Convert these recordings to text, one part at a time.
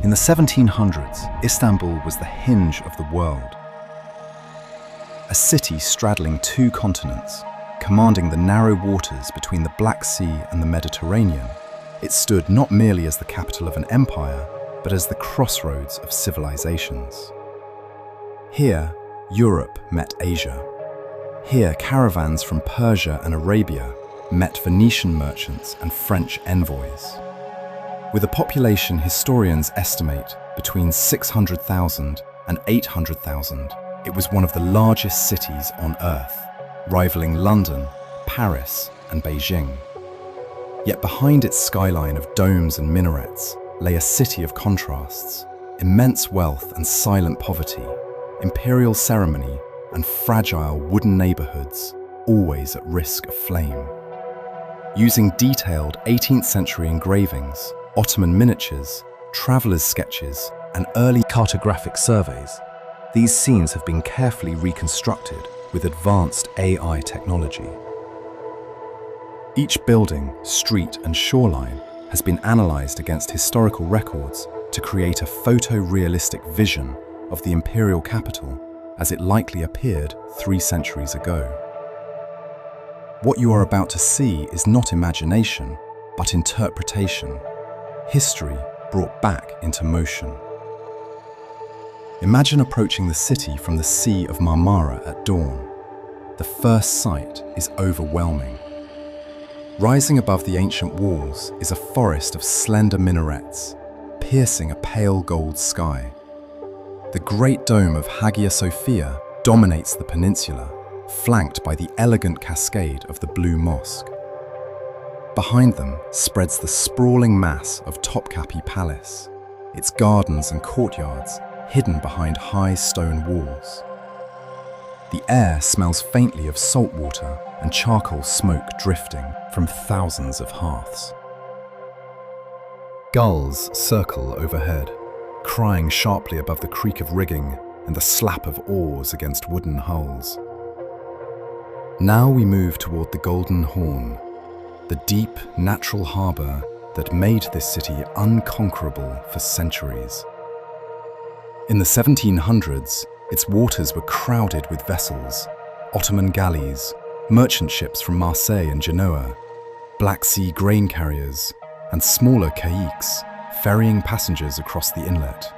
In the 1700s, Istanbul was the hinge of the world. A city straddling two continents, commanding the narrow waters between the Black Sea and the Mediterranean, it stood not merely as the capital of an empire, but as the crossroads of civilizations. Here, Europe met Asia. Here, caravans from Persia and Arabia met Venetian merchants and French envoys. With a population historians estimate between 600,000 and 800,000, it was one of the largest cities on Earth, rivaling London, Paris, and Beijing. Yet behind its skyline of domes and minarets lay a city of contrasts, immense wealth and silent poverty, imperial ceremony and fragile wooden neighborhoods, always at risk of flame. Using detailed 18th century engravings, Ottoman miniatures, travelers' sketches, and early cartographic surveys, these scenes have been carefully reconstructed with advanced AI technology. Each building, street, and shoreline has been analyzed against historical records to create a photorealistic vision of the imperial capital as it likely appeared 3 centuries ago. What you are about to see is not imagination, but interpretation, history brought back into motion. Imagine approaching the city from the Sea of Marmara at dawn. The first sight is overwhelming. Rising above the ancient walls is a forest of slender minarets, piercing a pale gold sky. The great dome of Hagia Sophia dominates the peninsula, flanked by the elegant cascade of the Blue Mosque. Behind them spreads the sprawling mass of Topkapi Palace, its gardens and courtyards hidden behind high stone walls. The air smells faintly of salt water and charcoal smoke drifting from thousands of hearths. Gulls circle overhead, crying sharply above the creak of rigging and the slap of oars against wooden hulls. Now we move toward the Golden Horn, the deep, natural harbour that made this city unconquerable for centuries. In the 1700s, its waters were crowded with vessels, Ottoman galleys, merchant ships from Marseille and Genoa, Black Sea grain carriers, and smaller caiques ferrying passengers across the inlet.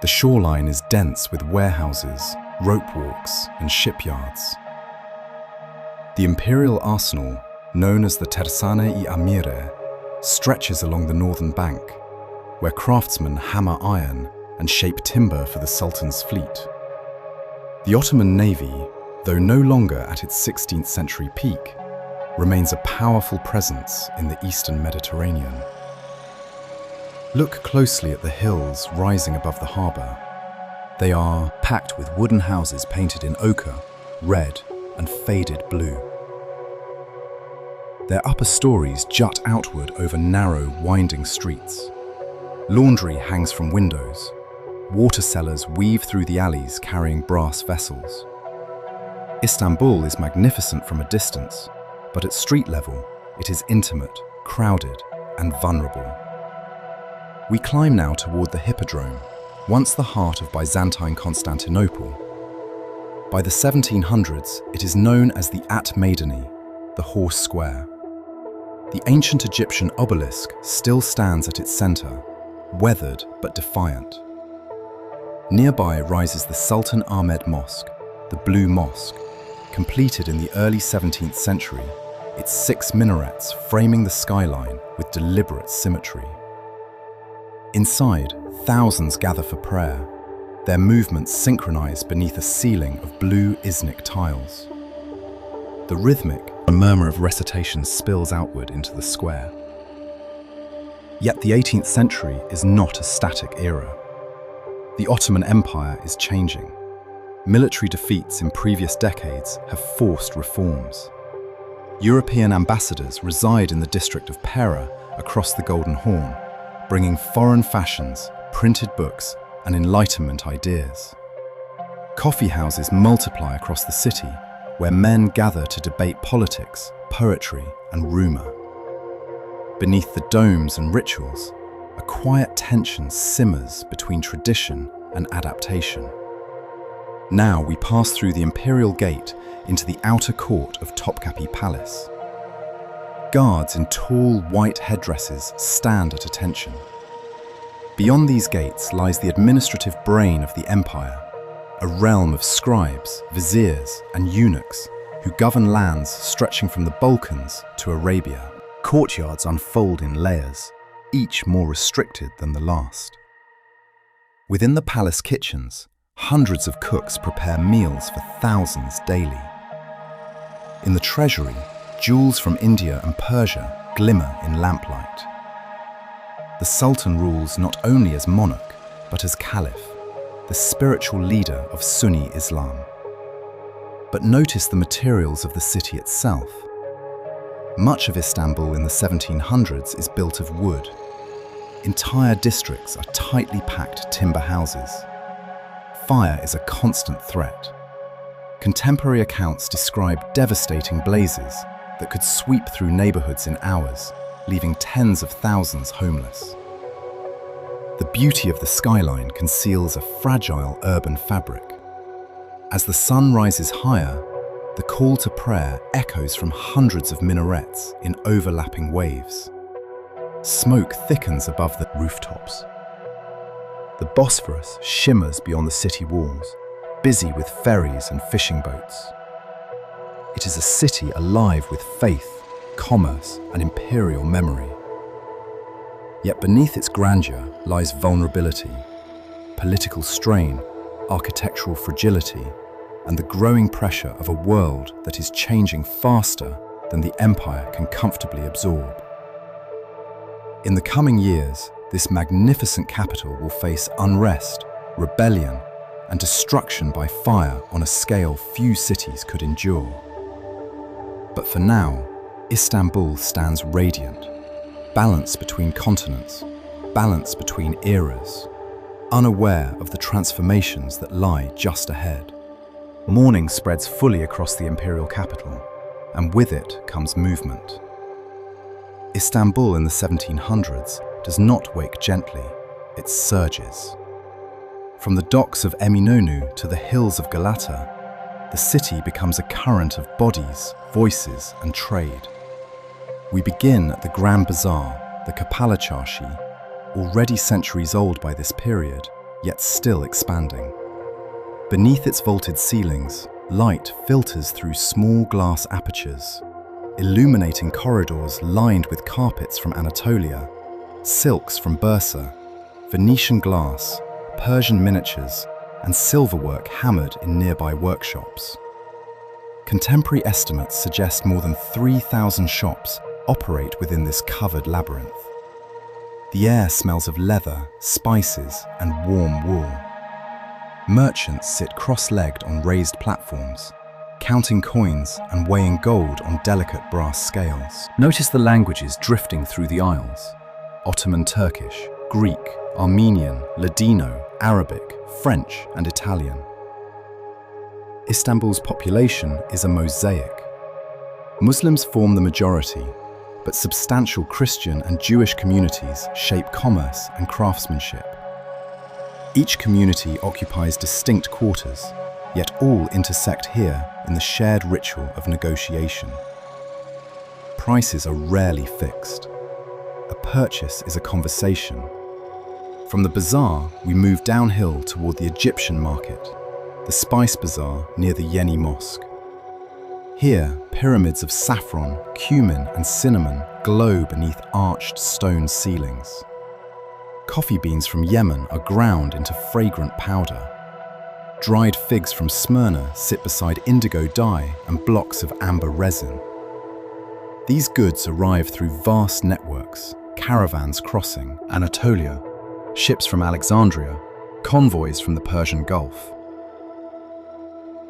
The shoreline is dense with warehouses, rope walks, and shipyards. The imperial arsenal, known as the Tersane-i Amire, stretches along the northern bank, where craftsmen hammer iron and shape timber for the Sultan's fleet. The Ottoman navy, though no longer at its 16th century peak, remains a powerful presence in the eastern Mediterranean. Look closely at the hills rising above the harbour. They are packed with wooden houses painted in ochre, red, and faded blue. Their upper stories jut outward over narrow, winding streets. Laundry hangs from windows. Water sellers weave through the alleys carrying brass vessels. Istanbul is magnificent from a distance, but at street level, it is intimate, crowded, and vulnerable. We climb now toward the Hippodrome, once the heart of Byzantine Constantinople. By the 1700s, it is known as the At Maidani, the Horse Square. The ancient Egyptian obelisk still stands at its center, weathered but defiant. Nearby rises the Sultan Ahmed Mosque, the Blue Mosque, completed in the early 17th century, its 6 minarets framing the skyline with deliberate symmetry. Inside, thousands gather for prayer, their movements synchronized beneath a ceiling of blue Iznik tiles. The rhythmic, a murmur of recitation spills outward into the square. Yet the 18th century is not a static era. The Ottoman Empire is changing. Military defeats in previous decades have forced reforms. European ambassadors reside in the district of Pera across the Golden Horn, bringing foreign fashions, printed books, and Enlightenment ideas. Coffee houses multiply across the city, where men gather to debate politics, poetry, and rumor. Beneath the domes and rituals, a quiet tension simmers between tradition and adaptation. Now we pass through the Imperial Gate into the outer court of Topkapi Palace. Guards in tall white headdresses stand at attention. Beyond these gates lies the administrative brain of the empire, a realm of scribes, viziers, and eunuchs who govern lands stretching from the Balkans to Arabia. Courtyards unfold in layers, each more restricted than the last. Within the palace kitchens, hundreds of cooks prepare meals for thousands daily. In the treasury, jewels from India and Persia glimmer in lamplight. The Sultan rules not only as monarch, but as caliph, the spiritual leader of Sunni Islam. But notice the materials of the city itself. Much of Istanbul in the 1700s is built of wood. Entire districts are tightly packed timber houses. Fire is a constant threat. Contemporary accounts describe devastating blazes that could sweep through neighborhoods in hours, leaving tens of thousands homeless. The beauty of the skyline conceals a fragile urban fabric. As the sun rises higher, the call to prayer echoes from hundreds of minarets in overlapping waves. Smoke thickens above the rooftops. The Bosphorus shimmers beyond the city walls, busy with ferries and fishing boats. It is a city alive with faith, commerce, and imperial memory. Yet beneath its grandeur lies vulnerability, political strain, architectural fragility, and the growing pressure of a world that is changing faster than the empire can comfortably absorb. In the coming years, this magnificent capital will face unrest, rebellion, and destruction by fire on a scale few cities could endure. But for now, Istanbul stands radiant, balance between continents, balance between eras, unaware of the transformations that lie just ahead. Morning spreads fully across the imperial capital, and with it comes movement. Istanbul in the 1700s does not wake gently, it surges. From the docks of Eminönü to the hills of Galata, the city becomes a current of bodies, voices, and trade. We begin at the Grand Bazaar, the Kapalı Çarşı, already centuries old by this period, yet still expanding. Beneath its vaulted ceilings, light filters through small glass apertures, illuminating corridors lined with carpets from Anatolia, silks from Bursa, Venetian glass, Persian miniatures, and silverwork hammered in nearby workshops. Contemporary estimates suggest more than 3,000 shops operate within this covered labyrinth. The air smells of leather, spices, and warm wool. Merchants sit cross-legged on raised platforms, counting coins and weighing gold on delicate brass scales. Notice the languages drifting through the aisles: Ottoman Turkish, Greek, Armenian, Ladino, Arabic, French, and Italian. Istanbul's population is a mosaic. Muslims form the majority, but substantial Christian and Jewish communities shape commerce and craftsmanship. Each community occupies distinct quarters, yet all intersect here in the shared ritual of negotiation. Prices are rarely fixed. A purchase is a conversation. From the bazaar, we move downhill toward the Egyptian market, the spice bazaar near the Yeni Mosque. Here, pyramids of saffron, cumin, and cinnamon glow beneath arched stone ceilings. Coffee beans from Yemen are ground into fragrant powder. Dried figs from Smyrna sit beside indigo dye and blocks of amber resin. These goods arrive through vast networks, caravans crossing Anatolia, ships from Alexandria, convoys from the Persian Gulf.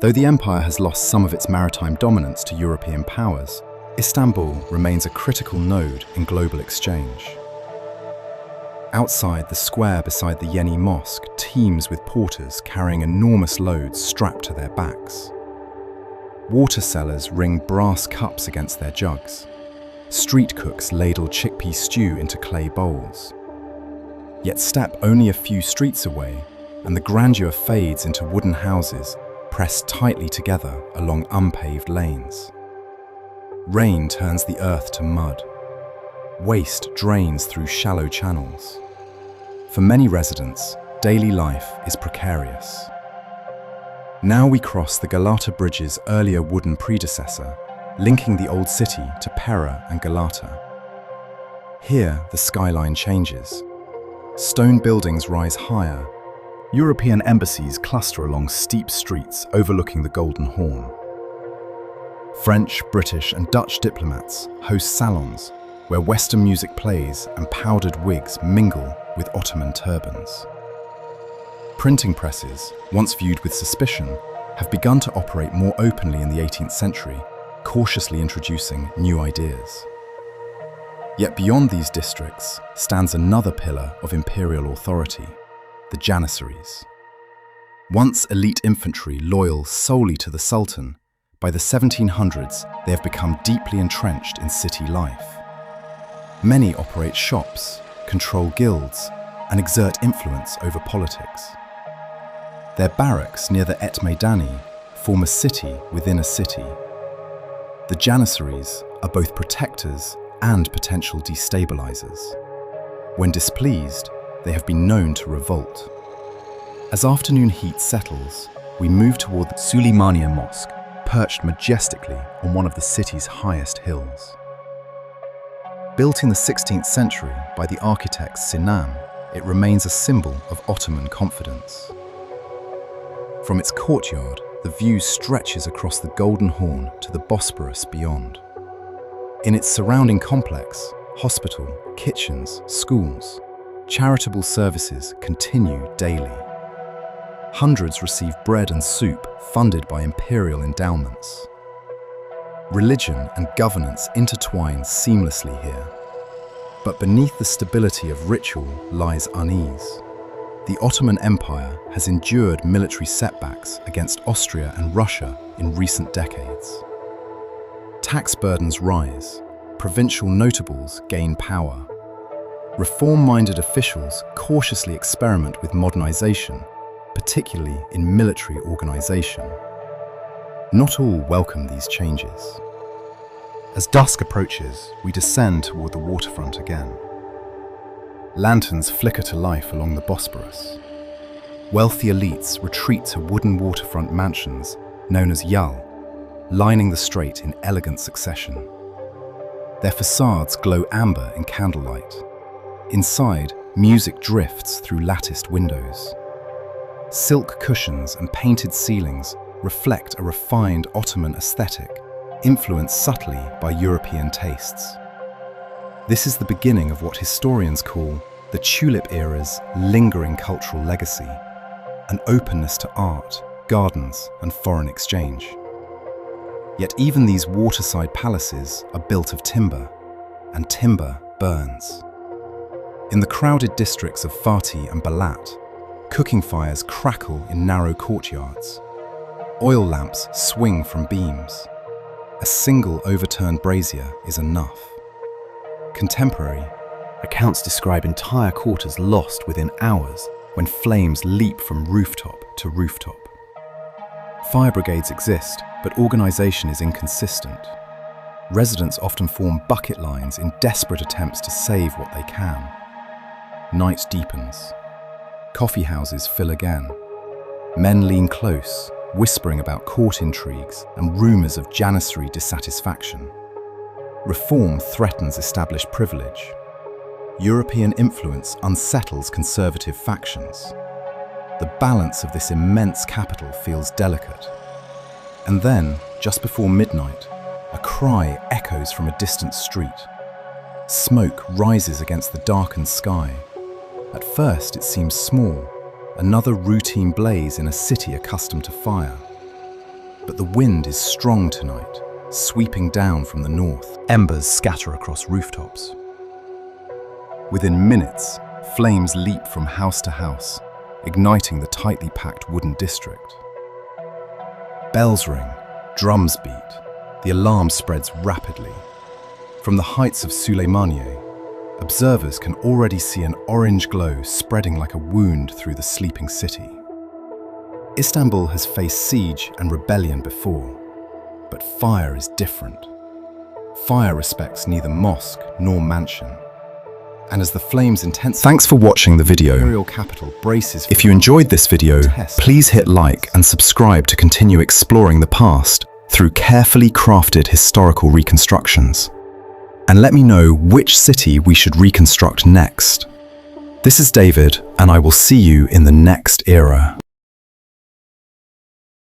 Though the empire has lost some of its maritime dominance to European powers, Istanbul remains a critical node in global exchange. Outside, the square beside the Yeni Mosque teems with porters carrying enormous loads strapped to their backs. Water sellers ring brass cups against their jugs. Street cooks ladle chickpea stew into clay bowls. Yet step only a few streets away, and the grandeur fades into wooden houses pressed tightly together along unpaved lanes. Rain turns the earth to mud. Waste drains through shallow channels. For many residents, daily life is precarious. Now we cross the Galata Bridge's earlier wooden predecessor, linking the old city to Pera and Galata. Here, the skyline changes. Stone buildings rise higher. European embassies cluster along steep streets overlooking the Golden Horn. French, British, and Dutch diplomats host salons where Western music plays and powdered wigs mingle with Ottoman turbans. Printing presses, once viewed with suspicion, have begun to operate more openly in the 18th century, cautiously introducing new ideas. Yet beyond these districts stands another pillar of imperial authority, the Janissaries. Once elite infantry loyal solely to the Sultan, by the 1700s they have become deeply entrenched in city life. Many operate shops, control guilds, and exert influence over politics. Their barracks near the Et Meidani form a city within a city. The Janissaries are both protectors and potential destabilizers. When displeased, they have been known to revolt. As afternoon heat settles, we move toward the Suleymaniye Mosque, perched majestically on one of the city's highest hills. Built in the 16th century by the architect Sinan, it remains a symbol of Ottoman confidence. From its courtyard, the view stretches across the Golden Horn to the Bosphorus beyond. In its surrounding complex, hospital, kitchens, schools, charitable services continue daily. Hundreds receive bread and soup funded by imperial endowments. Religion and governance intertwine seamlessly here. But beneath the stability of ritual lies unease. The Ottoman Empire has endured military setbacks against Austria and Russia in recent decades. Tax burdens rise, provincial notables gain power. Reform-minded officials cautiously experiment with modernization, particularly in military organization. Not all welcome these changes. As dusk approaches, we descend toward the waterfront again. Lanterns flicker to life along the Bosphorus. Wealthy elites retreat to wooden waterfront mansions known as yal, lining the strait in elegant succession. Their facades glow amber in candlelight. Inside, music drifts through latticed windows. Silk cushions and painted ceilings reflect a refined Ottoman aesthetic, influenced subtly by European tastes. This is the beginning of what historians call the Tulip era's lingering cultural legacy, an openness to art, gardens, and foreign exchange. Yet even these waterside palaces are built of timber, and timber burns. In the crowded districts of Fatih and Balat, cooking fires crackle in narrow courtyards. Oil lamps swing from beams. A single overturned brazier is enough. Contemporary accounts describe entire quarters lost within hours when flames leap from rooftop to rooftop. Fire brigades exist, but organization is inconsistent. Residents often form bucket lines in desperate attempts to save what they can. Night deepens. Coffee houses fill again. Men lean close, whispering about court intrigues and rumors of Janissary dissatisfaction. Reform threatens established privilege. European influence unsettles conservative factions. The balance of this immense capital feels delicate. And then, just before midnight, a cry echoes from a distant street. Smoke rises against the darkened sky. At first it seems small, another routine blaze in a city accustomed to fire. But the wind is strong tonight, sweeping down from the north. Embers scatter across rooftops. Within minutes, flames leap from house to house, igniting the tightly packed wooden district. Bells ring, drums beat, the alarm spreads rapidly. From the heights of Suleymaniye, Observers can already see an orange glow spreading like a wound through the sleeping city. Istanbul has faced siege and rebellion before, but fire is different. Fire respects neither mosque nor mansion. And as the flames intensify... Thanks for watching the video. Imperial capital braces. If you enjoyed this video, please hit like and subscribe to continue exploring the past through carefully crafted historical reconstructions. And let me know which city we should reconstruct next. This is David, and I will see you in the next era.